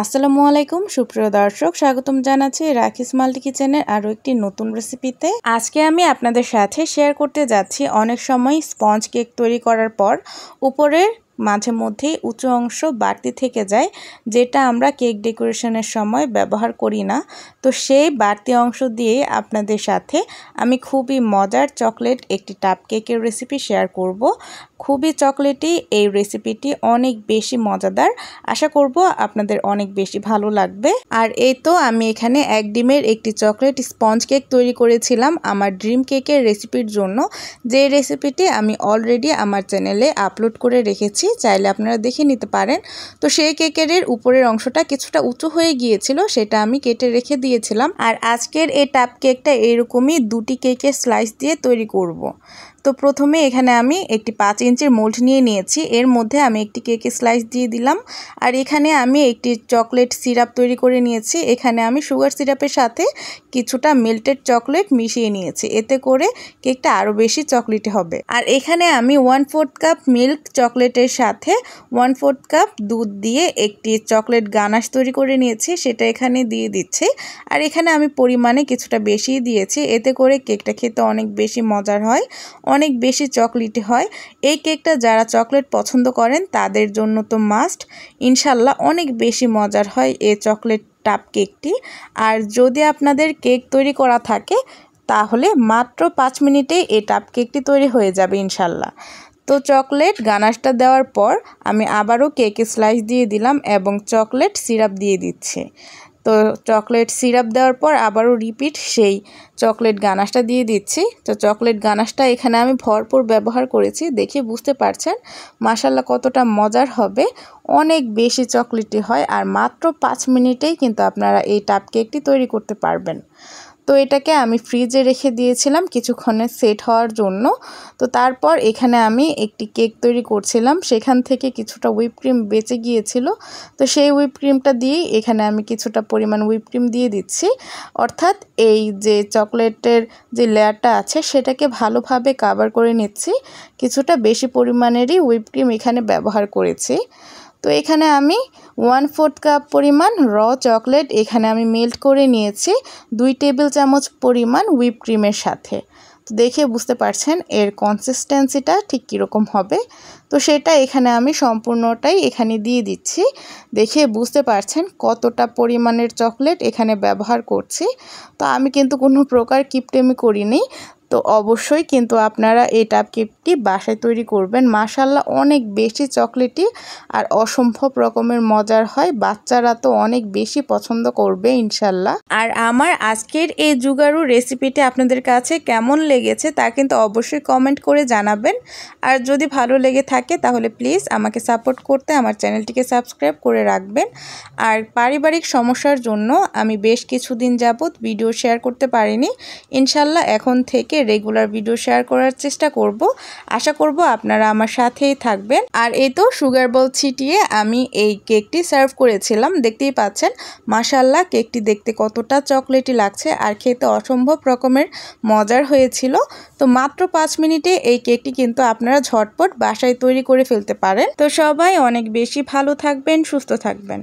আসসালামু আলাইকুম সুপ্রিয় দর্শক, স্বাগতম জানাচ্ছি রাখিস মাল্টি কিচেনের আরও একটি নতুন রেসিপিতে। আজকে আমি আপনাদের সাথে শেয়ার করতে যাচ্ছি অনেক সময় স্পঞ্জ কেক তৈরি করার পর উপরের মাঝে মধ্যেই উঁচু অংশ বাড়তি থেকে যায়, যেটা আমরা কেক ডেকোরেশনের সময় ব্যবহার করি না। তো সেই বাড়তি অংশ দিয়ে আপনাদের সাথে আমি খুবই মজার চকলেট একটি টাপ কেকের রেসিপি শেয়ার করব। খুবই চকলেটি এই রেসিপিটি অনেক বেশি মজাদার, আশা করব আপনাদের অনেক বেশি ভালো লাগবে। আর এই তো আমি এখানে 1 ডিমের একটি চকলেট স্পঞ্জ কেক তৈরি করেছিলাম আমার ড্রিম কেকের রেসিপির জন্য, যে রেসিপিটি আমি অলরেডি আমার চ্যানেলে আপলোড করে রেখেছি, চাইলে আপনারা দেখে নিতে পারেন। তো সেই কেকের উপরের অংশটা কিছুটা উঁচু হয়ে গিয়েছিল, সেটা আমি কেটে রেখে দিয়েছিলাম। আর আজকের এই টাপ কেকটা এরকমই 2টি কেকের স্লাইস দিয়ে তৈরি করব। তো প্রথমে এখানে আমি একটি 5 ইঞ্চির মোল্ড নিয়ে নিয়েছি, এর মধ্যে আমি একটি কেকের স্লাইস দিয়ে দিলাম। আর এখানে আমি একটি চকলেট সিরাপ তৈরি করে নিয়েছি, এখানে আমি সুগার সিরাপের সাথে কিছুটা মেল্টেড চকলেট মিশিয়ে নিয়েছি, এতে করে কেকটা আরও বেশি চকলেটি হবে। আর এখানে আমি 1/4 কাপ মিল্ক চকলেটের সাথে 1/4 কাপ দুধ দিয়ে একটি চকলেট গানাশ তৈরি করে নিয়েছি, সেটা এখানে দিয়ে দিচ্ছি। আর এখানে আমি পরিমাণে কিছুটা বেশিই দিয়েছি, এতে করে কেকটা খেতে অনেক বেশি মজার হয়, অনেক বেশি চকলেটি হয়। এই কেকটা যারা চকলেট পছন্দ করেন তাদের জন্য তো মাস্ট, ইনশাল্লাহ অনেক বেশি মজার হয় এই চকলেট টাপ কেকটি। আর যদি আপনাদের কেক তৈরি করা থাকে তাহলে মাত্র 5 মিনিটেই এই টাপ কেকটি তৈরি হয়ে যাবে ইনশাল্লাহ। তো চকলেট গানাশটা দেওয়ার পর আমি আবারও কেকের স্লাইস দিয়ে দিলাম এবং চকলেট সিরাপ দিয়ে দিচ্ছি। তো চকলেট সিরাপ দেওয়ার পর আবারও রিপিট সেই চকলেট গানাশটা দিয়ে দিচ্ছি। তো চকলেট গানাশটা এখানে আমি ভরপুর ব্যবহার করেছি, দেখে বুঝতে পারছেন মাশাআল্লাহ কতটা মজার হবে, অনেক বেশি চকলেটি হয়। আর মাত্র 5 মিনিটেই কিন্তু আপনারা এই টাপ কেকটি তৈরি করতে পারবেন। তো এটাকে আমি ফ্রিজে রেখে দিয়েছিলাম কিছুক্ষণে সেট হওয়ার জন্য। তো তারপর এখানে আমি একটি কেক তৈরি করছিলাম, সেখান থেকে কিছুটা হুইপ ক্রিম বেঁচে গিয়েছিল। তো সেই হুইপ ক্রিমটা দিয়েই এখানে আমি কিছুটা পরিমাণ হুইপ ক্রিম দিয়ে দিচ্ছি, অর্থাৎ এই যে চকলেটের যে লেয়ারটা আছে সেটাকে ভালোভাবে কাভার করে নিচ্ছি। কিছুটা বেশি পরিমাণেরই হুইপ ক্রিম এখানে ব্যবহার করেছি। তো এখানে আমি 1/4 কাপ পরিমাণ র চকলেট এখানে আমি মেল্ট করে নিয়েছি 2 টেবিল চামচ পরিমাণ হুইপ ক্রিমের সাথে। তো দেখে বুঝতে পারছেন এর কনসিস্টেন্সিটা ঠিক কীরকম হবে। তো সেটা এখানে আমি সম্পূর্ণটাই এখানে দিয়ে দিচ্ছি, দেখে বুঝতে পারছেন কতটা পরিমাণের চকলেট এখানে ব্যবহার করছি। তো আমি কিন্তু কোনো প্রকার কিপটেমি করিনি। তো অবশ্যই কিন্তু আপনারা এই টাপ কেকটি বাসায় তৈরি করবেন, মাশাআল্লাহ অনেক বেশি চকলেটি আর অসম্ভব রকমের মজার হয়, বাচ্চারা তো অনেক বেশি পছন্দ করবে ইনশাল্লাহ। আর আমার আজকের এই জুগারু রেসিপিটি আপনাদের কাছে কেমন লেগেছে তা কিন্তু অবশ্যই কমেন্ট করে জানাবেন। আর যদি ভালো লেগে থাকে তাহলে প্লিজ আমাকে সাপোর্ট করতে আমার চ্যানেলটিকে সাবস্ক্রাইব করে রাখবেন। আর পারিবারিক সমস্যার জন্য আমি বেশ কিছুদিন যাবৎ ভিডিও শেয়ার করতে পারিনি, ইনশাল্লাহ এখন থেকে রেগুলার ভিডিও শেয়ার করার চেষ্টা করব, আশা করব আপনারা আমার সাথেই থাকবেন। আর এই তো সুগার বল ছিটিয়ে আমি এই কেকটি সার্ভ করেছিলাম, দেখতেই পাচ্ছেন মাশাআল্লাহ কেকটি দেখতে কতটা চকলেটি লাগছে আর খেতে অসম্ভব রকমের মজার হয়েছিল। তো মাত্র 5 মিনিটে এই কেকটি কিন্তু আপনারা ঝটপট বাসায় তৈরি করে ফেলতে পারেন। তো সবাই অনেক বেশি ভালো থাকবেন, সুস্থ থাকবেন।